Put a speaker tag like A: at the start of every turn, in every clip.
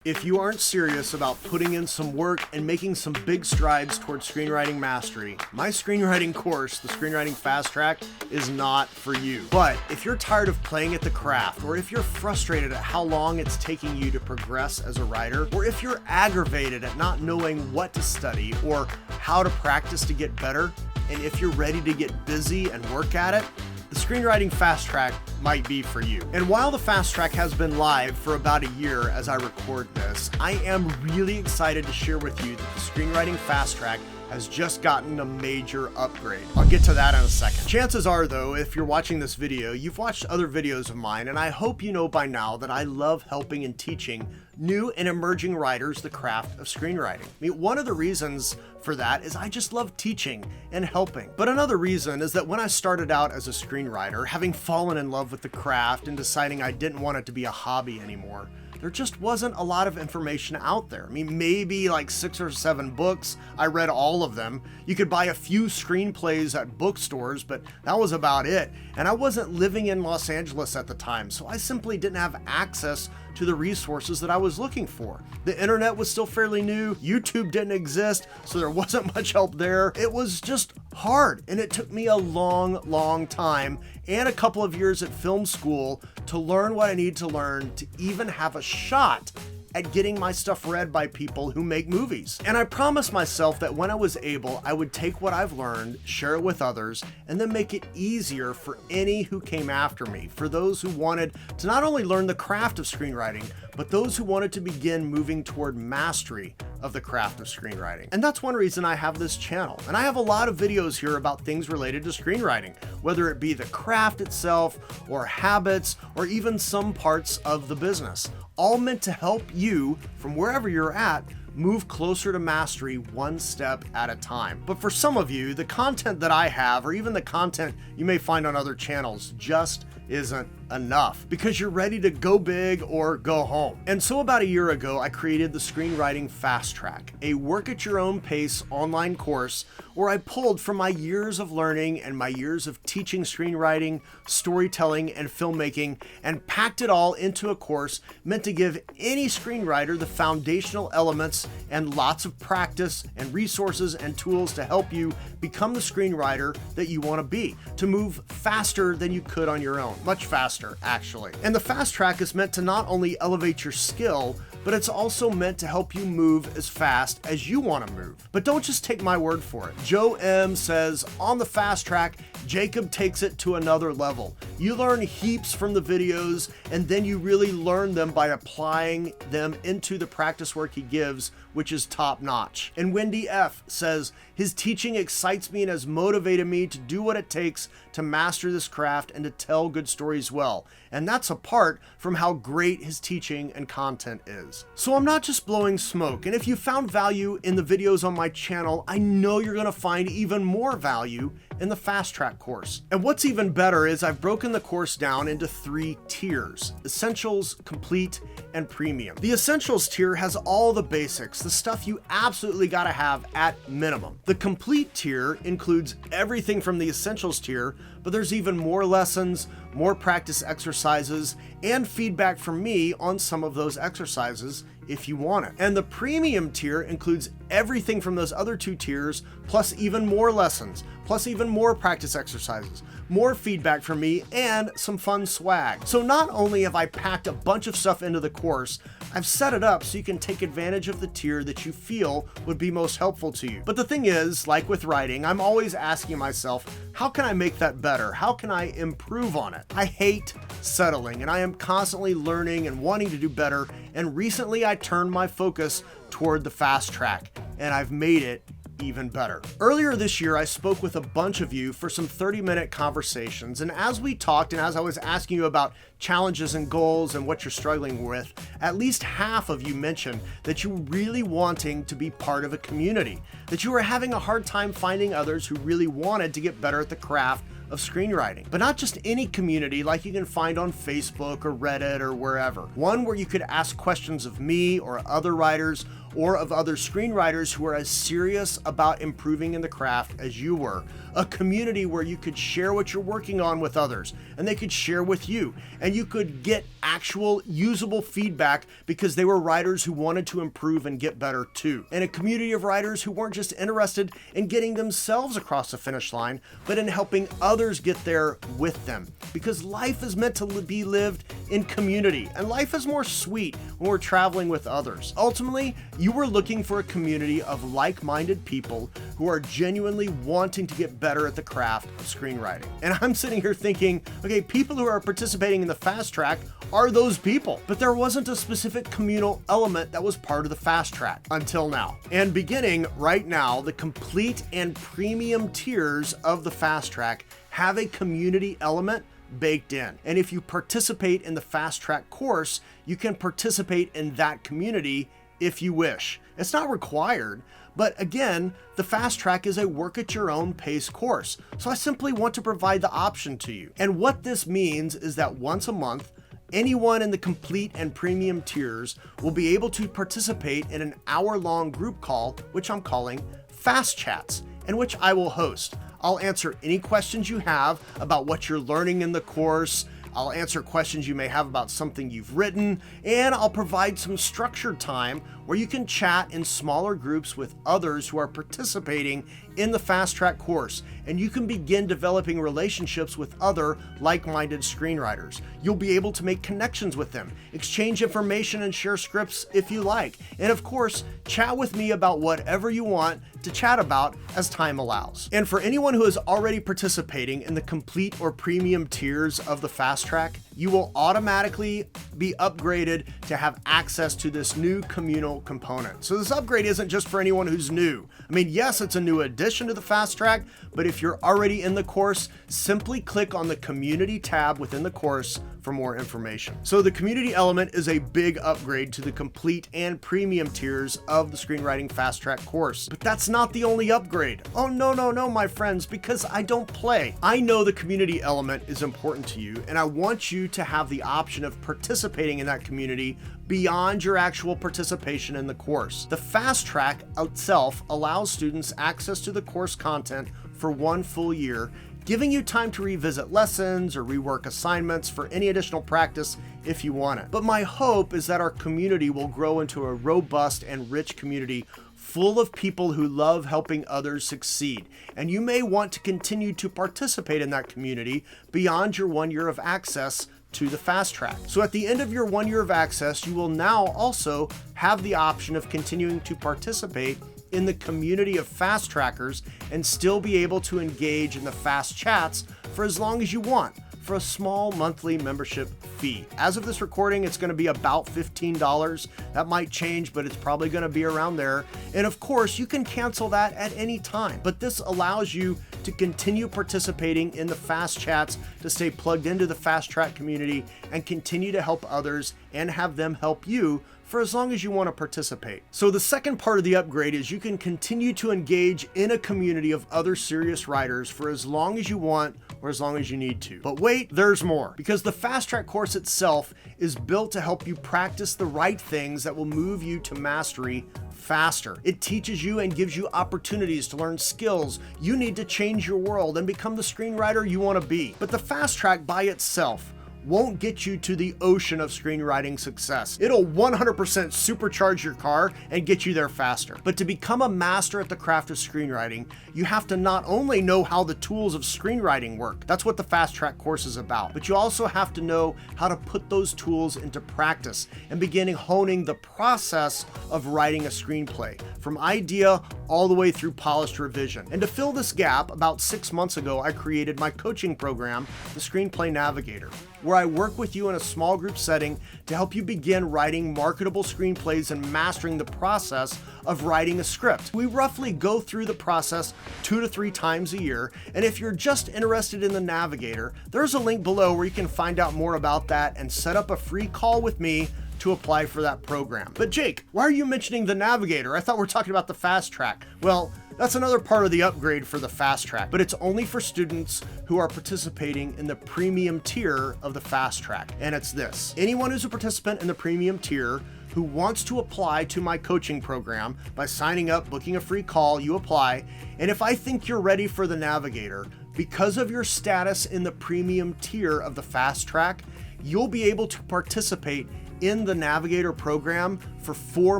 A: If you aren't serious about putting in some work and making some big strides towards screenwriting mastery, my screenwriting course, the Screenwriting Fast Track, is not for you. But if you're tired of playing at the craft, or if you're frustrated at how long it's taking you to progress as a writer, or if you're aggravated at not knowing what to study or how to practice to get better, and if you're ready to get busy and work at it, the Screenwriting Fast Track might be for you. And while the Fast Track has been live for about a year as I record this, I am really excited to share with you that the Screenwriting Fast Track has just gotten a major upgrade. I'll get to that in a second. Chances are though, if you're watching this video, you've watched other videos of mine, and I hope you know by now that I love helping and teaching new and emerging writers the craft of screenwriting. I mean, one of the reasons for that is I just love teaching and helping. But another reason is that when I started out as a screenwriter, having fallen in love with the craft and deciding I didn't want it to be a hobby anymore, there just wasn't a lot of information out there. I mean, maybe like 6 or 7 books. I read all of them. You could buy a few screenplays at bookstores, but that was about it. And I wasn't living in Los Angeles at the time, so I simply didn't have access to the resources that I was looking for. The internet was still fairly new. YouTube didn't exist, so there wasn't much help there. It was just hard, and it took me a long time and a couple of years at film school to learn what I need to learn to even have a shot at getting my stuff read by people who make movies. And I promised myself that when I was able, I would take what I've learned, share it with others, and then make it easier for any who came after me, for those who wanted to not only learn the craft of screenwriting, but those who wanted to begin moving toward mastery of the craft of screenwriting. And that's one reason I have this channel. And I have a lot of videos here about things related to screenwriting, whether it be the craft itself, or habits, or even some parts of the business, all meant to help you from wherever you're at move closer to mastery one step at a time. But for some of you, the content that I have, or even the content you may find on other channels, just isn't enough because you're ready to go big or go home. And so about a year ago, I created the Screenwriting Fast Track, a work at your own pace online course where I pulled from my years of learning and my years of teaching screenwriting, storytelling, and filmmaking, and packed it all into a course meant to give any screenwriter the foundational elements and lots of practice and resources and tools to help you become the screenwriter that you want to be, to move faster than you could on your own, much faster actually. And the Fast Track is meant to not only elevate your skill, but it's also meant to help you move as fast as you want to move. But don't just take my word for it. Joe M says, on the Fast Track, Jacob takes it to another level. You learn heaps from the videos, and then you really learn them by applying them into the practice work he gives, which is top notch. And Wendy F says, his teaching excites me and has motivated me to do what it takes to master this craft and to tell good stories well. And that's apart from how great his teaching and content is. So I'm not just blowing smoke. And if you found value in the videos on my channel, I know you're gonna find even more value in the Fast Track course. And what's even better is I've broken the course down into 3 tiers: Essentials, Complete, and Premium. The Essentials tier has all the basics, the stuff you absolutely gotta have at minimum. The Complete tier includes everything from the Essentials tier, but there's even more lessons, more practice exercises, and feedback from me on some of those exercises if you want it. And the Premium tier includes everything from those other 2 tiers, plus even more lessons, plus even more practice exercises, more feedback from me, and some fun swag. So not only have I packed a bunch of stuff into the course, I've set it up so you can take advantage of the tier that you feel would be most helpful to you. But the thing is, like with writing, I'm always asking myself, how can I make that better? How can I improve on it? I hate settling, and I am constantly learning and wanting to do better. And recently I turned my focus toward the Fast Track, and I've made it even better. Earlier this year, I spoke with a bunch of you for some 30-minute conversations, and as we talked and as I was asking you about challenges and goals and what you're struggling with, at least half of you mentioned that you were really wanting to be part of a community, that you were having a hard time finding others who really wanted to get better at the craft of screenwriting. But not just any community like you can find on Facebook or Reddit or wherever. One where you could ask questions of me or other writers or of other screenwriters who are as serious about improving in the craft as you were. A community where you could share what you're working on with others and they could share with you, and you could get actual usable feedback because they were writers who wanted to improve and get better too. And a community of writers who weren't just interested in getting themselves across the finish line, but in helping others get there with them. Because life is meant to be lived in community, and life is more sweet when we're traveling with others. Ultimately, you were looking for a community of like-minded people who are genuinely wanting to get better at the craft of screenwriting. And I'm sitting here thinking, okay, people who are participating in the Fast Track are those people. But there wasn't a specific communal element that was part of the Fast Track until now. And beginning right now, the complete and premium tiers of the Fast Track have a community element baked in. And if you participate in the Fast Track course, you can participate in that community if you wish. It's not required, but again, the Fast Track is a work at your own pace course. So I simply want to provide the option to you. And what this means is that once a month, anyone in the complete and premium tiers will be able to participate in an hour-long group call, which I'm calling Fast Chats, and which I will host. I'll answer any questions you have about what you're learning in the course. I'll answer questions you may have about something you've written, and I'll provide some structured time where you can chat in smaller groups with others who are participating in the Fast Track course, and you can begin developing relationships with other like-minded screenwriters. You'll be able to make connections with them, exchange information and share scripts if you like, and of course, chat with me about whatever you want to chat about as time allows. And for anyone who is already participating in the complete or premium tiers of the Fast Track, you will automatically be upgraded to have access to this new communal component. So this upgrade isn't just for anyone who's new. I mean, yes, it's a new addition to the Fast Track, but if you're already in the course, simply click on the community tab within the course for more information. So the community element is a big upgrade to the complete and premium tiers of the Screenwriting Fast Track course. But that's not the only upgrade. Oh, no, my friends, because I don't play. I know the community element is important to you, and I want you to have the option of participating in that community beyond your actual participation in the course. The Fast Track itself allows students access to the course content for 1 full year, giving you time to revisit lessons or rework assignments for any additional practice if you want it. But my hope is that our community will grow into a robust and rich community full of people who love helping others succeed. And you may want to continue to participate in that community beyond your 1 year of access to the Fast Track. So at the end of your 1 year of access, you will now also have the option of continuing to participate in the community of Fast Trackers and still be able to engage in the Fast Chats for as long as you want, for a small monthly membership fee. As of this recording, it's going to be about $15. That might change, but it's probably going to be around there. And of course, you can cancel that at any time. But this allows you to continue participating in the Fast Chats, to stay plugged into the Fast Track community and continue to help others and have them help you for as long as you want to participate. So the second part of the upgrade is you can continue to engage in a community of other serious writers for as long as you want or as long as you need to. But wait, there's more, because the Fast Track course itself is built to help you practice the right things that will move you to mastery faster. It teaches you and gives you opportunities to learn skills you need to change your world and become the screenwriter you want to be. But the Fast Track by itself won't get you to the ocean of screenwriting success. It'll 100% supercharge your car and get you there faster. But to become a master at the craft of screenwriting, you have to not only know how the tools of screenwriting work, that's what the Fast Track course is about, but you also have to know how to put those tools into practice and begin honing the process of writing a screenplay, from idea all the way through polished revision. And to fill this gap, about 6 months ago, I created my coaching program, the Screenplay Navigator, where I work with you in a small group setting to help you begin writing marketable screenplays and mastering the process of writing a script. We roughly go through the process 2 to 3 times a year, and if you're just interested in the Navigator, there's a link below where you can find out more about that and set up a free call with me to apply for that program. But Jake, why are you mentioning the Navigator? I thought we were talking about the Fast Track. Well, That's another part of the upgrade for the Fast Track, but it's only for students who are participating in the premium tier of the Fast Track. And it's this: anyone who's a participant in the premium tier who wants to apply to my coaching program by signing up, booking a free call, you apply. And if I think you're ready for the Navigator, because of your status in the premium tier of the Fast Track, you'll be able to participate in the Navigator program for 4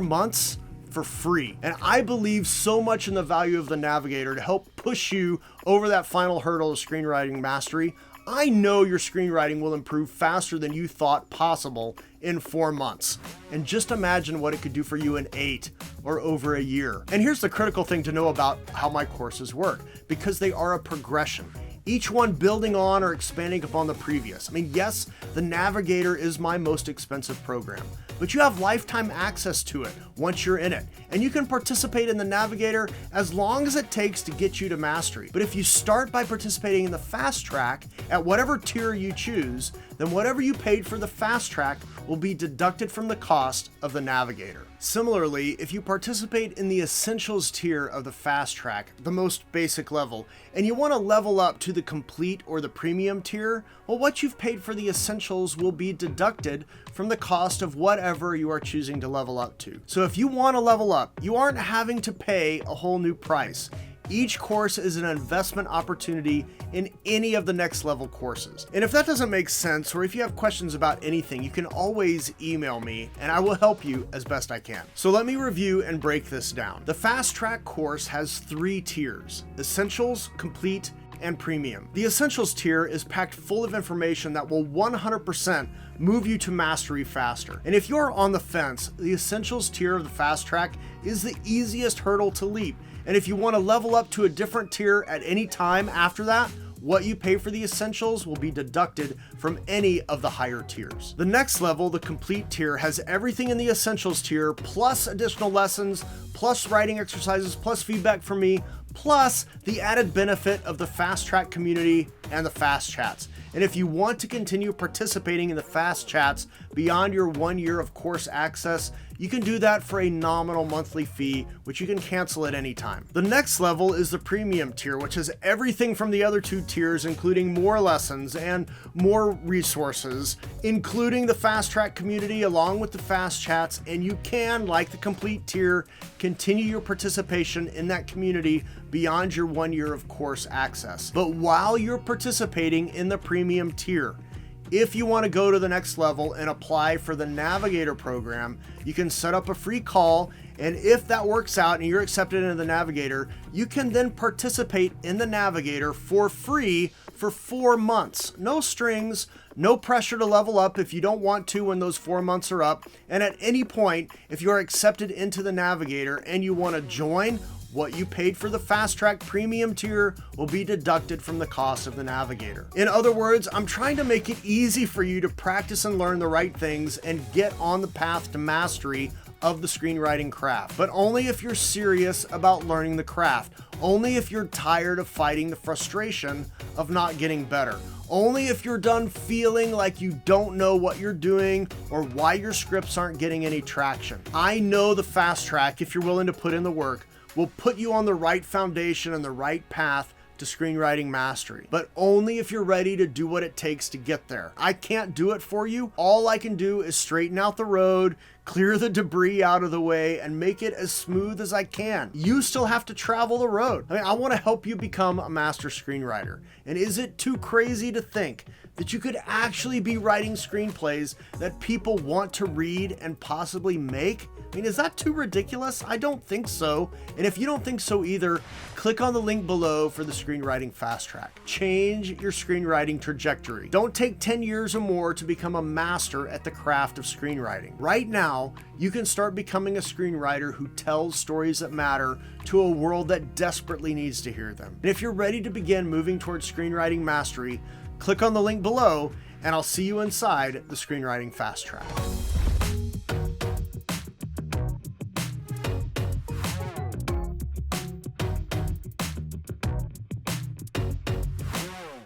A: months for free. And I believe so much in the value of the Navigator to help push you over that final hurdle of screenwriting mastery. I know your screenwriting will improve faster than you thought possible in 4 months. And just imagine what it could do for you in 8 or over a year. And here's the critical thing to know about how my courses work, because they are a progression, each one building on or expanding upon the previous. I mean, yes, the Navigator is my most expensive program, but you have lifetime access to it once you're in it. And you can participate in the Navigator as long as it takes to get you to mastery. But if you start by participating in the Fast Track at whatever tier you choose, then whatever you paid for the Fast Track will be deducted from the cost of the Navigator. Similarly, if you participate in the Essentials tier of the Fast Track, the most basic level, and you want to level up to the Complete or the Premium tier, well, what you've paid for the Essentials will be deducted from the cost of whatever you are choosing to level up to. So if you want to level up, you aren't having to pay a whole new price. Each course is an investment opportunity in any of the next level courses. And if that doesn't make sense, or if you have questions about anything, you can always email me and I will help you as best I can. So let me review and break this down. The Fast Track course has 3 tiers: Essentials, Complete, and Premium. The Essentials tier is packed full of information that will 100% move you to mastery faster. And if you're on the fence, the Essentials tier of the Fast Track is the easiest hurdle to leap. And if you want to level up to a different tier at any time after that, what you pay for the Essentials will be deducted from any of the higher tiers. The next level, the Complete tier, has everything in the Essentials tier, plus additional lessons, plus writing exercises, plus feedback from me, plus the added benefit of the Fast Track community and the Fast Chats. And if you want to continue participating in the Fast Chats beyond your 1 year of course access, you can do that for a nominal monthly fee, which you can cancel at any time. The next level is the Premium tier, which has everything from the other 2 tiers, including more lessons and more resources, including the Fast Track community along with the Fast Chats. And you can, like the Complete tier, continue your participation in that community beyond your 1 year of course access. But while you're participating in the Premium tier, if you want to go to the next level and apply for the Navigator program, you can set up a free call, and if that works out and you're accepted into the Navigator, you can then participate in the Navigator for free for 4 months. No strings, no pressure to level up if you don't want to when those 4 months are up. And at any point, if you are accepted into the Navigator and you want to join, what you paid for the Fast Track Premium tier will be deducted from the cost of the Navigator. In other words, I'm trying to make it easy for you to practice and learn the right things and get on the path to mastery of the screenwriting craft. But only if you're serious about learning the craft. Only if you're tired of fighting the frustration of not getting better. Only if you're done feeling like you don't know what you're doing or why your scripts aren't getting any traction. I know the Fast Track, if you're willing to put in the work, will put you on the right foundation and the right path to screenwriting mastery, but only if you're ready to do what it takes to get there. I can't do it for you. All I can do is straighten out the road, clear the debris out of the way, and make it as smooth as I can. You still have to travel the road. I want to help you become a master screenwriter. And is it too crazy to think that you could actually be writing screenplays that people want to read and possibly make? Is that too ridiculous? I don't think so. And if you don't think so either, click on the link below for the Screenwriting Fast Track. Change your screenwriting trajectory. Don't take 10 years or more to become a master at the craft of screenwriting. Right now, you can start becoming a screenwriter who tells stories that matter to a world that desperately needs to hear them. And if you're ready to begin moving towards screenwriting mastery, click on the link below and I'll see you inside the Screenwriting Fast Track.